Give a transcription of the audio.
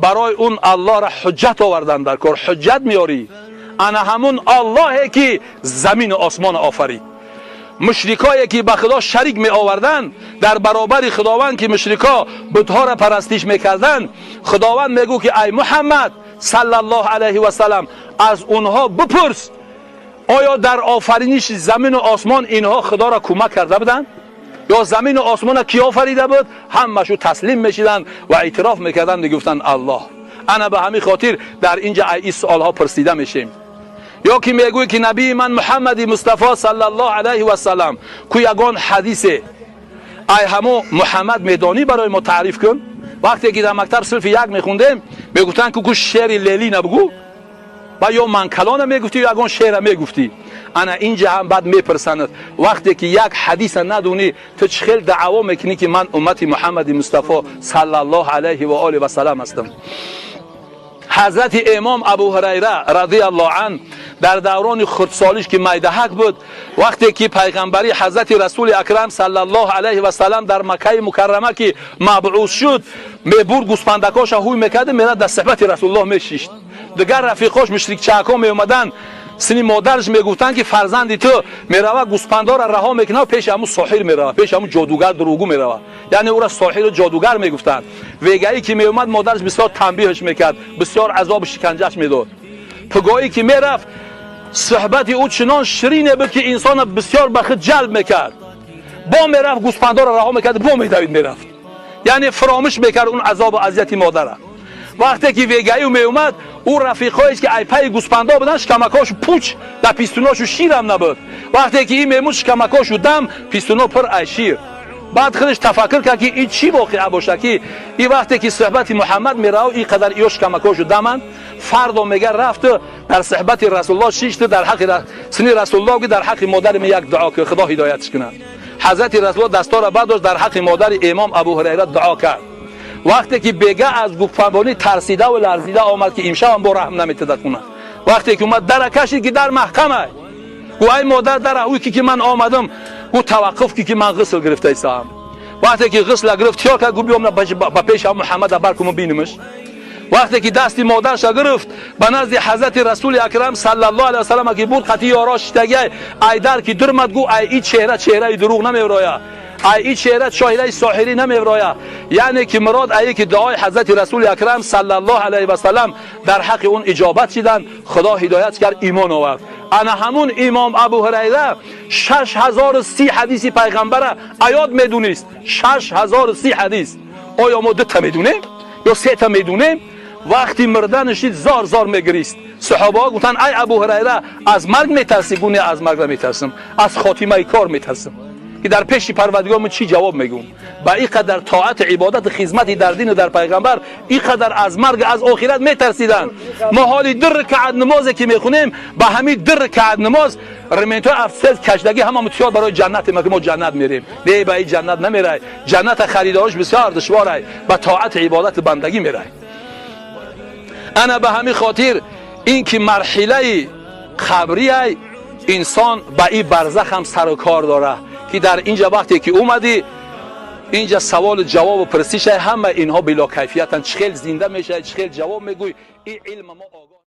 برای اون الله را حجت آوردن در کار. حجت میاری، انا همون اللهی که زمین و آسمان آفرید. مشرکایی که به خدا شریک می آوردن در برابر خداوند، که مشرکا بتها را پرستش میکردن، خداوند میگو که ای محمد صلی الله علیه و سلم از اونها بپرس آیا در آفرینش زمین و آسمان اینها خدا را کمک کرده بودن؟ یا زمین و آسمان را کی آفریده بود؟ همشو تسلیم میشیدن و اعتراف میکردن، میگفتن الله. انا به همین خاطر در اینجا این سوال ها پرسیده میشیم. یا که میگوی که نبی من محمد مصطفی صلی الله علیه و سلم کو یگان حدیثه ای همو محمد میدانی برای ما تعریف کن. وقتی که در مکتب صرف یک میخوندیم میگفتن که کو شعر لیلی نبگو و یا منکلانه میگفتی یا یگان شعر میگفتی. انا اینجا هم بعد میپرسند وقتی که یک حدیث ندونی تو چه خیل دعوا میکنی که من امتی محمد مصطفی صلی الله علیه و آله و سلم هستم. حضرت امام ابو هریره رضی الله عنه در دوران خردسالیش که میدهک بود، وقتی که پیغمبری حضرت رسول اکرم صلی الله علیه و سلم در مکه مکرمه که مبعوث شد، میبرد گوسپندکاش هوی میکرد میره در صحبت رسول الله میشیشت. دیگر رفیقاش مشرک چاکا می اومدن سنی مادرش میگفتن که فرزندی تو میروه گوسپندا را رها میکنه و پیش همون ساحر میروه، پیش همون جادوگر دروغگو میروه، یعنی او را ساحر و جادوگر میگفتن. ویگایی که میومد مادرش بسیار تنبیهش میکرد، بسیار عذاب شکنجهش میداد. پگاهی که میرفت صحبت او چنان شیرینه بود که انسان بسیار به خود جلب میکرد. با میرفت گوسپندا را رها میکرد، با میدوید میرفت، یعنی فراموش میکرد اون عذاب و اذیت مادر. وقتی که ویگایی می اومد او رفیقایش که ای پای گوسپندا بودن شکمکاش پوچ در پیستوناشو شیر هم نبود. وقتی که این میمون شکمکاشو دم پیستونا پر ای شیر. بعد خودش تفکر کرد که این چی واقعا باشه که این وقتی که صحبت محمد میره این قدر ایو شکمکاشو دمن. فردا میگه رفت در صحبت رسول الله شیشت در حق سنی رسول الله که در حق مادر می یک دعا که خدا هدایتش کنه. حضرت رسول الله دستور بعد در حق مادر امام ابو هریره دعا کرد. وقتی که بیگه از گوسپندانی ترسیده و لرزیده آمد که امشب هم با رحم نمیتونه کنه. وقتی که اومد در کشید که در محکمه، گو ای مادر در اوی که من آمدم، گو توقف که من غسل گرفته ایستم. وقتی که غسل گرفت چیا کرد؟ گو بیام با پیش محمد برکم ببینمش. وقتی که دستی مادرش گرفت به نزد حضرت رسول اکرم صلی الله علیه و سلم که بود خطی یارا شتگی ای در کی درمد گو ای این چهره دروغ نمیورایا، این چهره شاهده ساحری نمیورایا. یعنی که مراد ای که دعای حضرت رسول اکرم صلی الله علیه و سلم در حق اون اجابت شدن، خدا هدایت کرد، ایمان آورد. انا همون امام ابو هریره 6030 حدیث پیغمبر آیات میدونست. 6030 حدیث. آیا ما 2 تا میدونیم یا 3 تا میدونیم؟ وقتی مردنش دید زار زار میگریست. صحابه ها گفتن ای ابو هریره از مرگ میترسی؟ گونه از مرگ نمیترسم، از خاتمه کار میترسم که در پیش پروردگارم چی جواب میگم. با این قدر طاعت عبادت خدمتی در دین و در پیغمبر این قدر از مرگ از آخرت میترسیدن. ما حالی 2 رکعت نمازی که میخونیم با همین 2 رکعت نماز رمینتو افسر کشدگی هم متیار برای جنت ما جنت میریم. نه به این جنت نمیره، جنت خریدارش بسیار دشواره، با طاعت عبادت بندگی میره. انا به همین خاطر این که مرحله خبری انسان با این برزخ هم سر و کار داره که در اینجا وقتی که اومدی اینجا سوال جواب و پرسش همه اینها بلا کیفیتن. چخیل زنده میشه، چخیل جواب میگوی. این علم ما